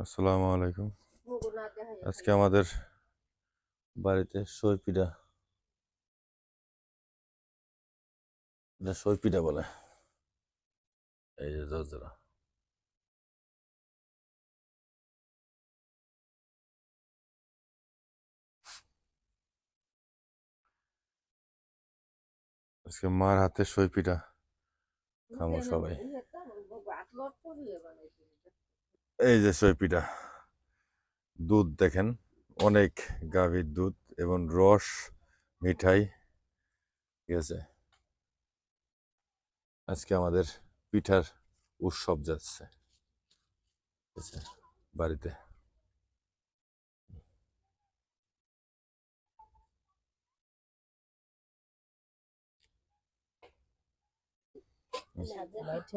আসসালামু আলাইকুম। আজকে আমাদের বাড়িতে সই পিঠা, এটা সই পিঠা বলে। এই যে জর্জরা, আজকে মার হাতে সই পিঠা খামো সবাই। এই যে সই পিঠা, দুধ দেখেন, অনেক গাভীর দুধ এবং রস, মিঠাই, ঠিক আছে। আজকে আমাদের পিঠার উৎসব যাচ্ছে, ঠিক আছে, বাড়িতে।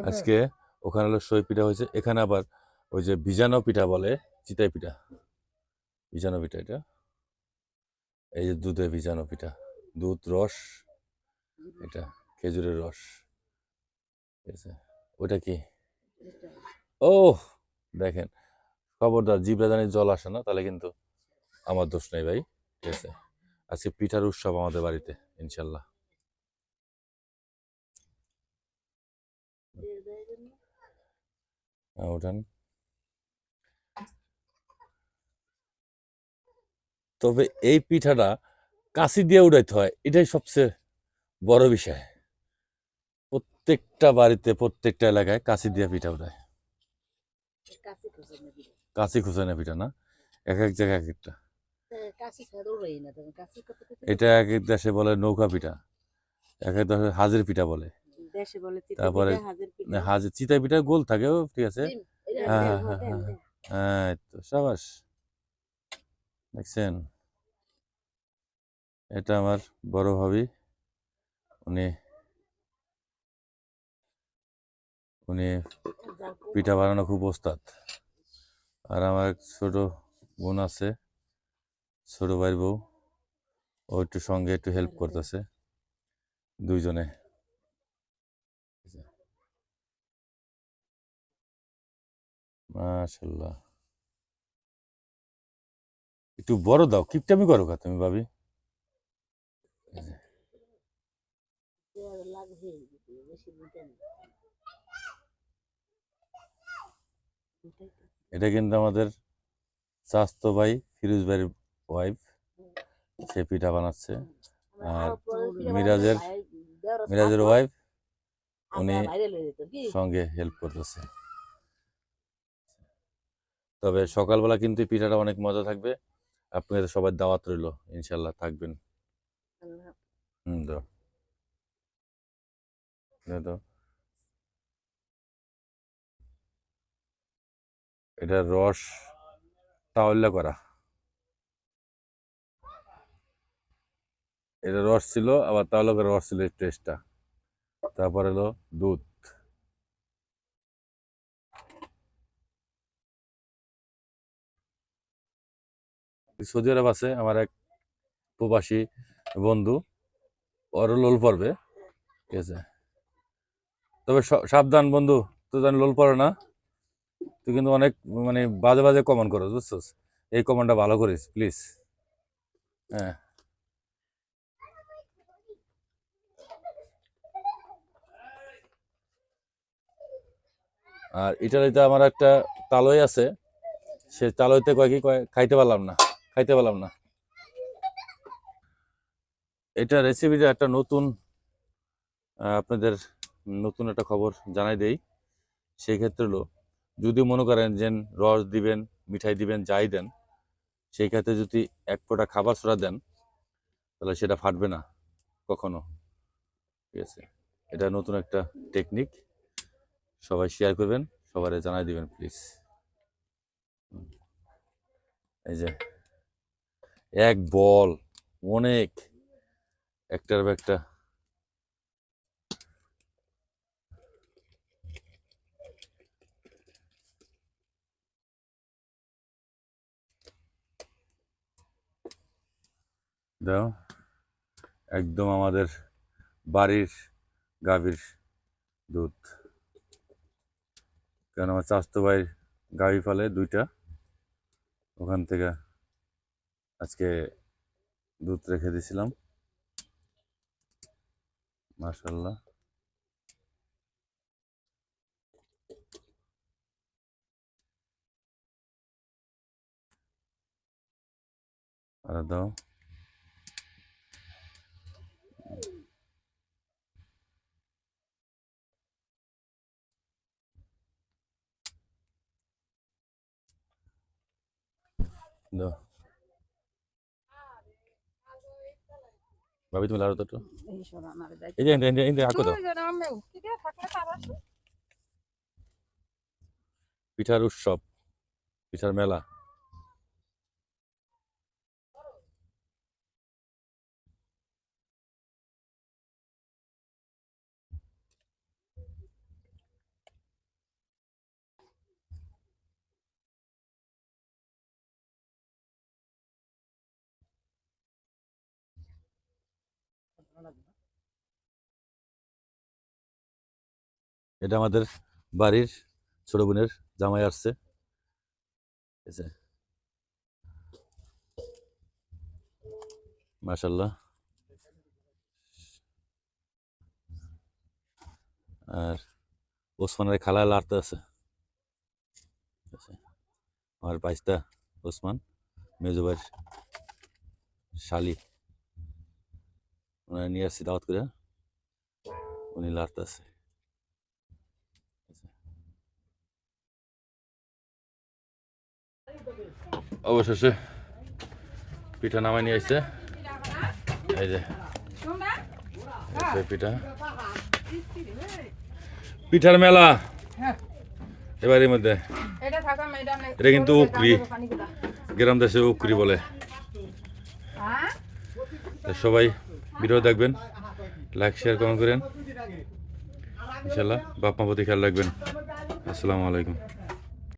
আজকে ওখানে হলো সই পিঠা হয়েছে, এখানে আবার ওই যে ভিজানো পিঠা বলে, চিতাই পিঠা, ভিজানো পিঠা এটা। এই যে দুধে ভিজানো পিঠা, দুধ, রস, এটা খেজুরের রস, ঠিক আছে। ওইটা কি? ও দেখেন, খবরদার জিভে জানি জল আসে না, তাহলে কিন্তু আমার দোষ নেই ভাই, ঠিক আছে। আজকে পিঠার উৎসব আমাদের বাড়িতে, ইনশাল্লাহ। ওঠান। তবে এই পিঠাটা কাশি দিয়ে উঠাইতে হয়, এটাই সবচেয়ে বড় বিষয়। প্রত্যেকটা বাড়িতে, প্রত্যেকটা এলাকায় কাশি দিয়ে পিঠা উঠায়। কাশি খুঁচানো পিঠা না, এক এক জায়গায় এক একটা। এটা এক এক দেশে বলে নৌকা পিঠা, এক এক দেশে হাজির পিঠা বলে, তারপরে হাজির চিতাই পিঠা গোল থাকেও, ঠিক আছে। হ্যাঁ হ্যাঁ হ্যাঁ হ্যাঁ হ্যাঁ, তো সাবাস, দেখছেন। এটা আমার বড় ভাবি, উনি উনি পিঠা বানানো খুব ওস্তাদ। আর আমার এক ছোট বোন আছে, ছোট ভাইয়ের বউ, ও একটু সঙ্গে একটু হেল্প করতেছে, দুইজনে। মাশাল্লাহ, একটু বড় দাও, কিপটামি করো কা তুমি ভাবি। এটা কিন্তু আমাদের চাস্তো ভাই ফিরোজ ভাইয়ের ওয়াইফ, সে পিঠা বানাচ্ছে। আর মিরাজের মিরাজের ওয়াইফ, উনি সঙ্গে হেল্প করতেছে। তবে সকালবেলা কিন্তু পিঠাটা অনেক মজা থাকবে, আপনাদের সবার দাওয়াত রইল, ইনশাল্লাহ থাকবেন। দাও দাও। এটা রস তাওয়াল্লা করা, এটা রস ছিল, আবার তাওয়াল্লা করা রস ছিল এই টেস্টটা। তারপর হলো দুধ। সৌদি আরব আছে আমার এক প্রবাসী বন্ধু, ওরও লোল পড়বে, ঠিক আছে। তবে সাবধান বন্ধু, তুই জানি লোল পড়ে না, তুই কিন্তু অনেক মানে বাজে বাজে কমেন্ট করো, বুঝছিস। এই কমেন্টটা ভালো করিস প্লিজ। হ্যাঁ, আর ইটালিতে আমার একটা তালই আছে, সে তালইতে কয় কি কয়, খাইতে পারলাম না, খাইতে পারলাম না। এটা রেসিপিটা একটা নতুন, আপনাদের নতুন একটা খবর জানাই দেই। সেই ক্ষেত্রে হলো, যদি মনে করেন যে রস দিবেন, মিঠাই দিবেন, যাই দেন, সেই ক্ষেত্রে যদি এক ফোঁটা খাবার সোডা দেন, তাহলে সেটা ফাটবে না কখনো, ঠিক আছে। এটা নতুন একটা টেকনিক, সবাই শেয়ার করবেন, সবাই জানাই দিবেন প্লিজ। এই যে এক বল, অনেক, একটার পর একটা। দাও, একদম আমাদের বাড়ির গাভীর দুধ, কারণ আমার চাস্তো ভাই গাভী ফালে দুইটা, ওখান থেকে আজকে দুধ রেখে দিয়েছিলাম, মাশাআল্লাহ। আর দাও, দাও ভাবি, তুমি লাড়ো তো একটু। এই যে এনে আঁকো দাও। পিঠার উৎসব, পিঠার মেলা। এটা আমাদের বাড়ির ছোট বোনের জামাই আসছে, ঠিক আছে, মাশাআল্লাহ। আর ওসমানের খালা লাড়তে আছে, ঠিক আছে। আমার বাইস্তা ওসমান, মেজো ভাইয়ের শালি, ওনারা নিয়ে আসছি দাওয়াত করে, উনি লাড়তে আছে। অবশেষে পিঠা নামাই নিয়ে আসছে, এই যে পিঠা, পিঠার মেলা এবারের মধ্যে। এটা কিন্তু উকরি, গ্রাম দেশে উকরি বলে। সবাই ভিডিও দেখবেন, লাইক শেয়ার কমেন্ট করেন, ইনশাল্লাহ বাপ মা প্রতি খেয়াল রাখবেন। আসসালামু আলাইকুম।